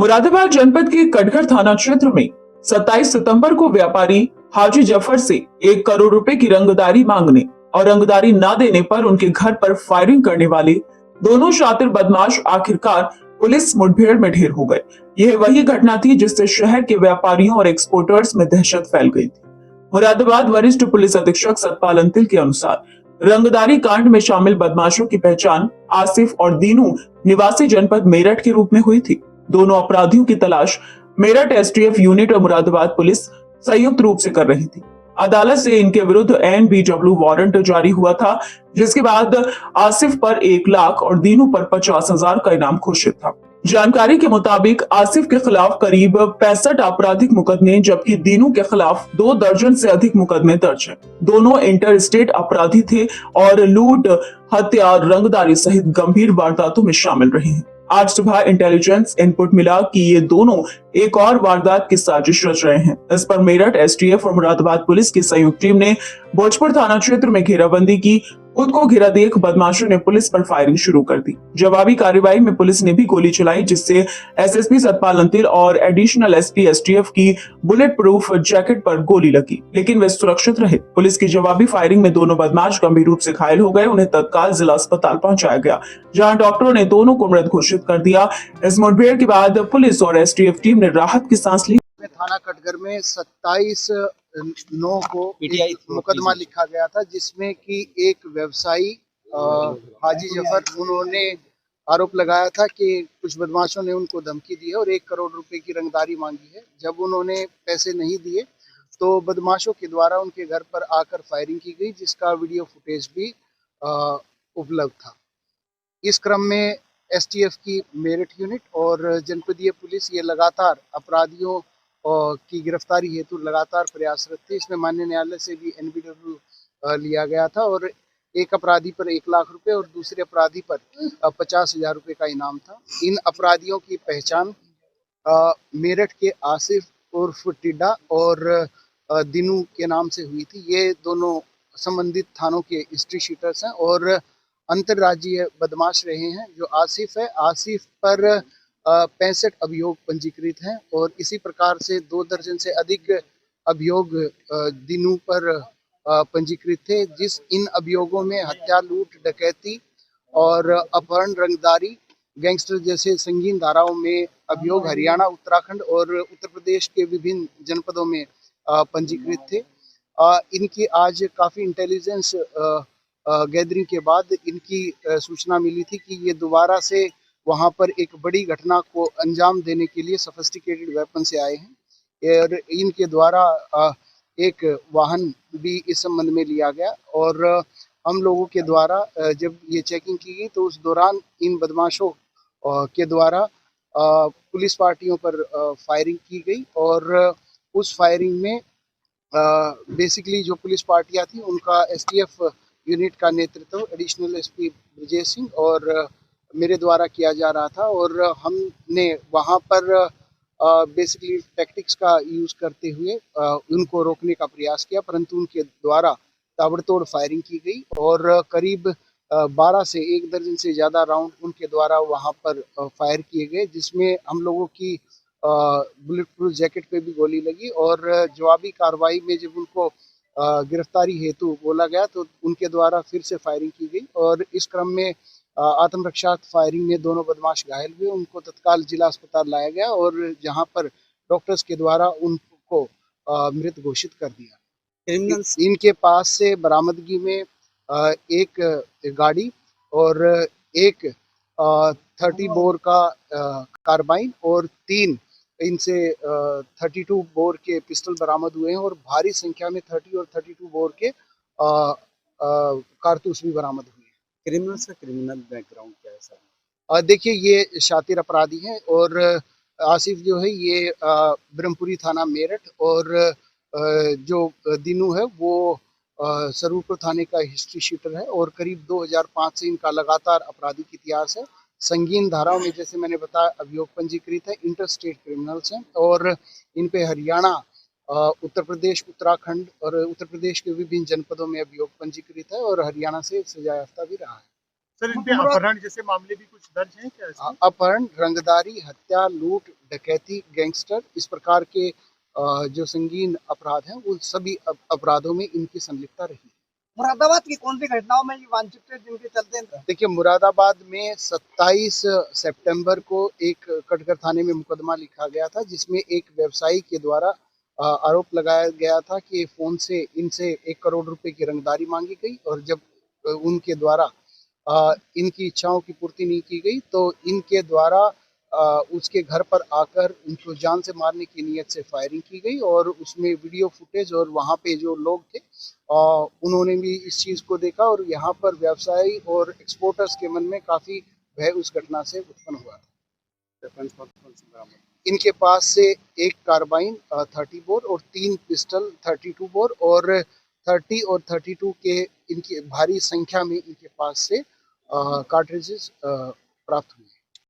मुरादाबाद जनपद के कटघर थाना क्षेत्र में 27 सितंबर को व्यापारी हाजी जफर से 1 करोड़ रुपए की रंगदारी मांगने और रंगदारी न देने पर उनके घर पर फायरिंग करने वाले दोनों शातिर बदमाश आखिरकार पुलिस मुठभेड़ में ढेर हो गए। यह वही घटना थी जिससे शहर के व्यापारियों और एक्सपोर्टर्स में दहशत फैल गई थी। मुरादाबाद वरिष्ठ पुलिस अधीक्षक सतपाल अंतिल के अनुसार रंगदारी कांड में शामिल बदमाशों की पहचान आसिफ और दीनू निवासी जनपद मेरठ के रूप में हुई थी। दोनों अपराधियों की तलाश मेरठ एसटीएफ यूनिट और मुरादाबाद पुलिस संयुक्त रूप से कर रही थी। अदालत से इनके विरुद्ध एनबीडब्ल्यू वारंट जारी हुआ था, जिसके बाद आसिफ पर 1 लाख और दीनू पर 50,000 का इनाम घोषित था। जानकारी के मुताबिक आसिफ के खिलाफ करीब 65 आपराधिक मुकदमे जबकि दीनू के खिलाफ 2 दर्जन से अधिक मुकदमे दर्ज हैं। दोनों इंटर स्टेट अपराधी थे और लूट, हत्या, रंगदारी सहित गंभीर वारदातों में शामिल रहे हैं। आज सुबह इंटेलिजेंस इनपुट मिला कि ये दोनों एक और वारदात की साजिश रच रहे हैं। इस पर मेरठ एसटीएफ और मुरादाबाद पुलिस की संयुक्त टीम ने भोजपुर थाना क्षेत्र में घेराबंदी की। खुद को घिरा देख बदमाशों ने पुलिस पर फायरिंग शुरू कर दी। जवाबी कार्रवाई में पुलिस ने भी गोली चलाई, जिससे एसएसपी सतपाल अंतिल और एडिशनल एसपी एसटीएफ की बुलेट प्रूफ जैकेट पर गोली लगी, लेकिन वे सुरक्षित रहे। पुलिस की जवाबी फायरिंग में दोनों बदमाश गंभीर रूप से घायल हो गए। उन्हें तत्काल जिला अस्पताल पहुंचाया गया, जहां डॉक्टरों ने दोनों को मृत घोषित कर दिया। इस मुठभेड़ के बाद पुलिस और एसटीएफ टीम ने राहत की सांस ली। थाना कटघर में 27/9 को मुकदमा लिखा गया था, जिसमें कि एक व्यवसायी हाजी जफर, उन्होंने आरोप लगाया था कि कुछ बदमाशों ने उनको धमकी दी है और 1 करोड़ रुपए की रंगदारी मांगी है। जब उन्होंने पैसे नहीं दिए तो बदमाशों के द्वारा उनके घर पर आकर फायरिंग की गई, जिसका वीडियो फुटेज भी उपलब्ध था। इस क्रम में एसटीएफ की मेरठ यूनिट और जनपदीय पुलिस ये लगातार अपराधियों की गिरफ्तारी हेतु लगातार प्रयासरत थे। इसमें माननीय न्यायालय से भी एनबीडब्ल्यू लिया गया था और एक अपराधी पर 1 लाख रुपए और दूसरे अपराधी पर 50,000 रुपए का इनाम था। इन अपराधियों की पहचान मेरठ के आसिफ उर्फ टिड्डा और दिनू के नाम से हुई थी। ये दोनों संबंधित थानों के हिस्ट्री शीटर्स हैं और अंतर्राज्यीय बदमाश रहे हैं। जो आसिफ है, आसिफ पर 65 अभियोग पंजीकृत हैं और इसी प्रकार से 2 दर्जन से अधिक अभियोग दिनू पर पंजीकृत थे। इन अभियोगों में हत्या, लूट, डकैती और अपहरण, रंगदारी, गैंगस्टर जैसे संगीन धाराओं में अभियोग हरियाणा, उत्तराखंड और उत्तर प्रदेश के विभिन्न जनपदों में पंजीकृत थे। इनकी आज काफ़ी इंटेलिजेंस गैदरिंग के बाद इनकी सूचना मिली थी कि ये दोबारा से वहां पर एक बड़ी घटना को अंजाम देने के लिए सोफिस्टिकेटेड वेपन से आए हैं और इनके द्वारा एक वाहन भी इस संबंध में लिया गया और हम लोगों के द्वारा जब ये चेकिंग की गई तो उस दौरान इन बदमाशों के द्वारा पुलिस पार्टियों पर फायरिंग की गई और उस फायरिंग में बेसिकली जो पुलिस पार्टियां थी उनका एसटीएफ यूनिट का नेतृत्व एडिशनल एसपी ब्रजेश सिंह और मेरे द्वारा किया जा रहा था और हमने वहां पर बेसिकली टैक्टिक्स का यूज़ करते हुए उनको रोकने का प्रयास किया, परंतु उनके द्वारा ताबड़तोड़ फायरिंग की गई और करीब 12 से 1 दर्जन से ज़्यादा राउंड उनके द्वारा वहां पर फायर किए गए, जिसमें हम लोगों की बुलेट प्रूफ जैकेट पे भी गोली लगी और जवाबी कार्रवाई में जब उनको गिरफ्तारी हेतु बोला गया तो उनके द्वारा फिर से फायरिंग की गई और इस क्रम में आत्मरक्षा फायरिंग में दोनों बदमाश घायल हुए। उनको तत्काल जिला अस्पताल लाया गया और जहां पर डॉक्टर्स के द्वारा उनको मृत घोषित कर दिया। इनके पास से बरामदगी में एक गाड़ी और एक 30 बोर का कार्बाइन और 3 इनसे 32 बोर के पिस्टल बरामद हुए हैं और भारी संख्या में 30 और 32 बोर के कारतूस भी बरामद हुए हैं। क्रिमिनल बैकग्राउंड क्या है सर? देखिए, ये शातिर अपराधी हैं और आसिफ जो है ये ब्रह्मपुरी थाना मेरठ और जो दीनू है वो सरूरपुर थाने का हिस्ट्री शीटर है और करीब 2005 से इनका लगातार आपराधिक इतिहास है। संगीन धाराओं में जैसे मैंने बताया अभियोग पंजीकृत है, इंटर स्टेट क्रिमिनल्स हैं और इन पे हरियाणा, उत्तर प्रदेश, उत्तराखंड और उत्तर प्रदेश के विभिन्न जनपदों में अभियोग पंजीकृत है और हरियाणा से सजा याफ्ता भी रहा है। सर इन पे अपहरण जैसे मामले भी कुछ दर्ज हैं क्या इसमें? अपहरण, रंगदारी, हत्या, लूट, डकैती, गैंगस्टर, इस प्रकार के जो संगीन अपराध हैं उन सभी अपराधों में इनकी संलिप्तता रही है। मुरादाबाद की कौन सी घटनाओं में ये वांछित थे जिनके चलते देखिए, मुरादाबाद में 27 सितंबर को एक कटघर थाने में मुकदमा लिखा गया था, जिसमें एक व्यवसायी के द्वारा आरोप लगाया गया था कि फोन से इनसे 1 करोड़ रुपए की रंगदारी मांगी गई, और जब उनके द्वारा इनकी इच्छाओं की पूर्ति नहीं की गई तो इनके द्वारा उसके घर पर आकर उनको जान से मारने की नियत से फायरिंग की गई, और उसमें वीडियो फुटेज और वहां पे जो लोग थे उन्होंने भी इस चीज को देखा, और यहाँ पर व्यवसायी और एक्सपोर्टर्स के मन में काफी भय उस घटना से उत्पन्न हुआ था। इनके पास से एक कार्बाइन 30 बोर और 3 पिस्टल 32 बोर और 30 और 32 के इनकी भारी संख्या में इनके पास से कार्ट्रिजेस प्राप्त हुए।